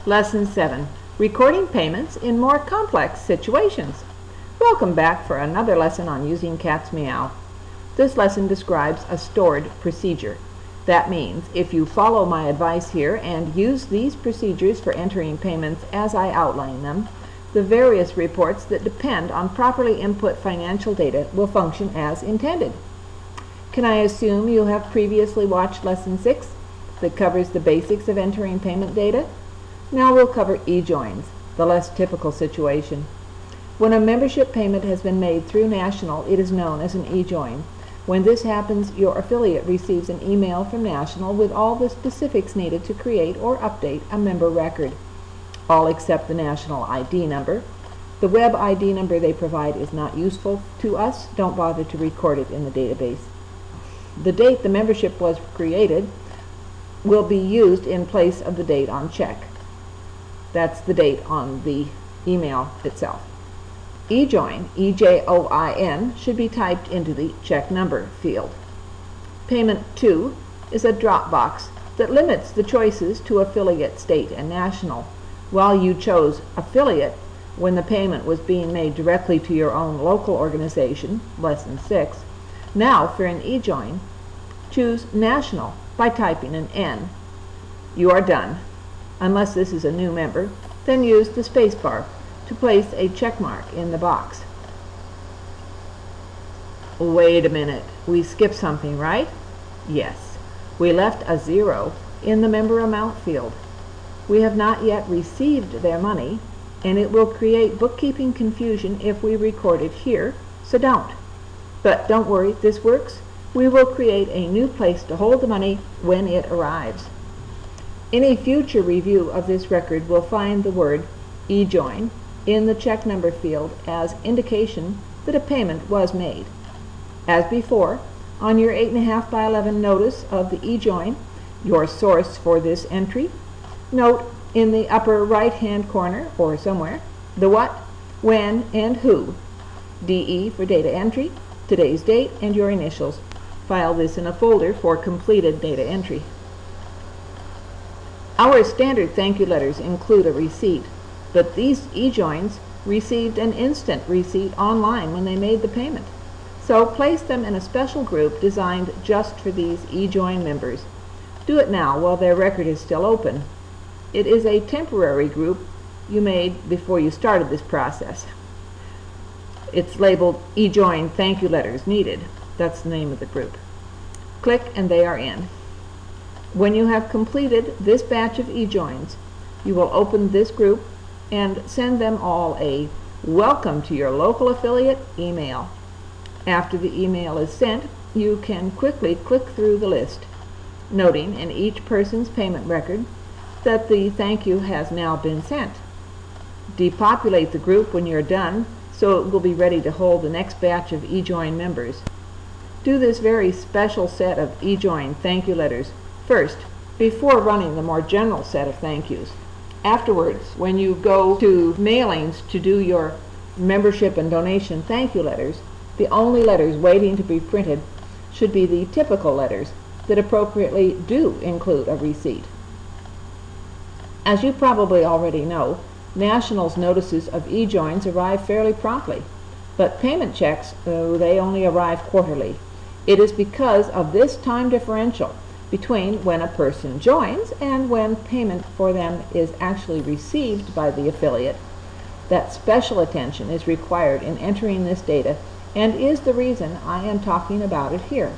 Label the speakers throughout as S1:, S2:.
S1: Lesson 7. Recording payments in more complex situations. Welcome back for another lesson on using Cat's Meow. This lesson describes a stored procedure. That means if you follow my advice here and use these procedures for entering payments as I outline them, the various reports that depend on properly input financial data will function as intended. Can I assume you have previously watched Lesson 6 that covers the basics of entering payment data? Now we'll cover e-joins, the less typical situation. When a membership payment has been made through National, it is known as an e-join. When this happens, your affiliate receives an email from National with all the specifics needed to create or update a member record. All except the National ID number. The web ID number they provide is not useful to us. Don't bother to record it in the database. The date the membership was created will be used in place of the date on check. That's the date on the email itself. E-join, E-J-O-I-N, should be typed into the check number field. Payment to is a drop box that limits the choices to affiliate, state, and national. While you chose affiliate when the payment was being made directly to your own local organization, Lesson 6, now for an e-join, choose national by typing an N. You are done. Unless this is a new member, then use the spacebar to place a check mark in the box. Wait a minute, we skipped something, right? Yes, we left a 0 in the member amount field. We have not yet received their money, and it will create bookkeeping confusion if we record it here, so don't. But don't worry, this works. We will create a new place to hold the money when it arrives. Any future review of this record will find the word e-join in the check number field as indication that a payment was made. As before, on your 8.5 by 11 notice of the e-join, your source for this entry, note in the upper right-hand corner or somewhere the what, when, and who. DE for data entry, today's date, and your initials. File this in a folder for completed data entry. Our standard thank you letters include a receipt, but these e-joins received an instant receipt online when they made the payment. So place them in a special group designed just for these e-join members. Do it now while their record is still open. It is a temporary group you made before you started this process. It's labeled e-join thank you letters needed. That's the name of the group. Click and they are in. When you have completed this batch of e-joins, you will open this group and send them all a welcome to your local affiliate email. After the email is sent, you can quickly click through the list, noting in each person's payment record that the thank you has now been sent. Depopulate the group when you're done so it will be ready to hold the next batch of e-join members. Do this very special set of e-join thank you letters first, before running the more general set of thank yous. Afterwards, when you go to mailings to do your membership and donation thank you letters, the only letters waiting to be printed should be the typical letters that appropriately do include a receipt. As you probably already know, National's notices of e-joins arrive fairly promptly, but payment checks, they only arrive quarterly. It is because of this time differential between when a person joins and when payment for them is actually received by the affiliate that special attention is required in entering this data, and is the reason I am talking about it here.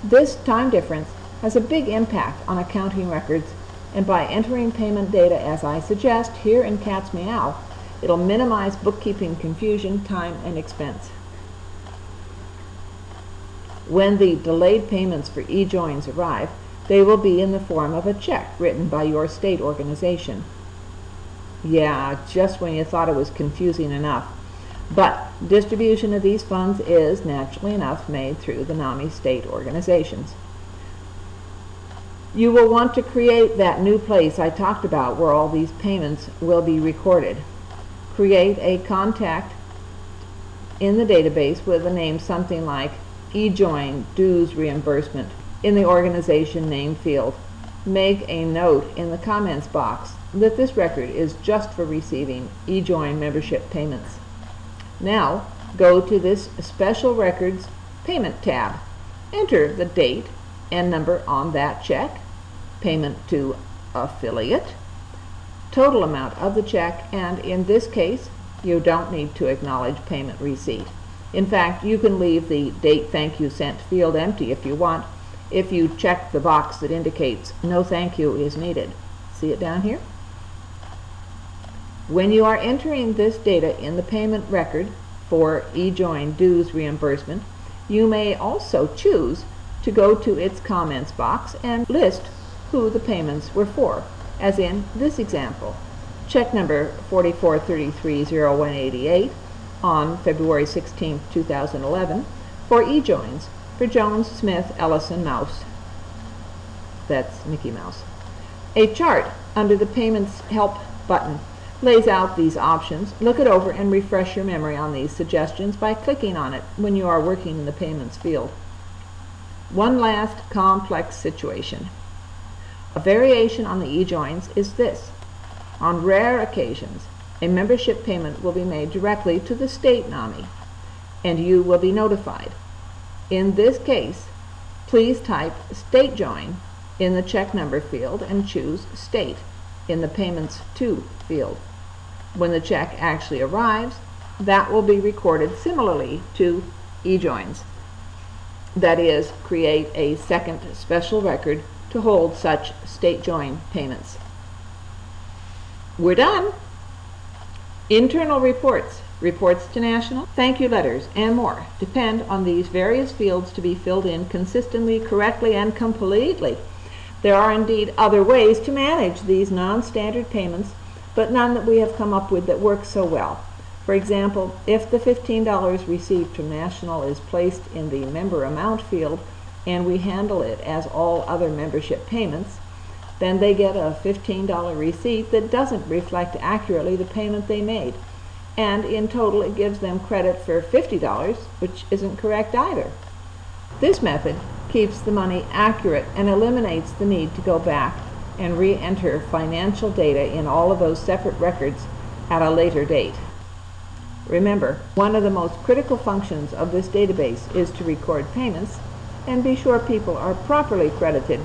S1: This time difference has a big impact on accounting records, and by entering payment data as I suggest here in Cat's Meow, it'll minimize bookkeeping confusion, time, and expense. When the delayed payments for e-joins arrive, they will be in the form of a check written by your state organization. Yeah, just when you thought it was confusing enough. But distribution of these funds is, naturally enough, made through the NAMI state organizations. You will want to create that new place I talked about where all these payments will be recorded. Create a contact in the database with a name something like e-join dues reimbursement in the organization name field. make a note in the comments box that this record is just for receiving eJoin membership payments. Now, go to this Special Records Payment tab. Enter the date and number on that check, payment to affiliate, total amount of the check, and in this case, you don't need to acknowledge payment receipt. In fact, you can leave the date thank you sent field empty if you want, if you check the box that indicates no thank you is needed. See it down here? When you are entering this data in the payment record for eJoin dues reimbursement, you may also choose to go to its comments box and list who the payments were for, as in this example. Check number 44330188 on February 16, 2011 for eJoins for Jones, Smith, Ellison, Mouse. That's Mickey Mouse. A chart under the Payments Help button lays out these options. Look it over and refresh your memory on these suggestions by clicking on it when you are working in the payments field. One last complex situation. A variation on the eJoins is this. On rare occasions, a membership payment will be made directly to the state NAMI, and you will be notified. In this case, please type State Join in the check number field and choose State in the Payments To field. When the check actually arrives, that will be recorded similarly to eJoins. That is, create a second special record to hold such State Join payments. We're done. Internal reports, reports to national, thank you letters, and more depend on these various fields to be filled in consistently, correctly, and completely. There are indeed other ways to manage these non-standard payments, but none that we have come up with that work so well. For example, if the $15 received from National is placed in the member amount field and we handle it as all other membership payments, then they get a $15 receipt that doesn't reflect accurately the payment they made. And in total, it gives them credit for $50, which isn't correct either. This method keeps the money accurate and eliminates the need to go back and re-enter financial data in all of those separate records at a later date. Remember, one of the most critical functions of this database is to record payments and be sure people are properly credited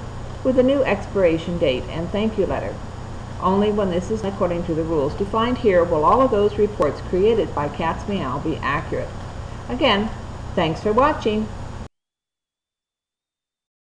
S1: with a new expiration date and thank you letter. Only when this is according to the rules defined here will all of those reports created by Cat's Meow be accurate. Again, thanks for watching.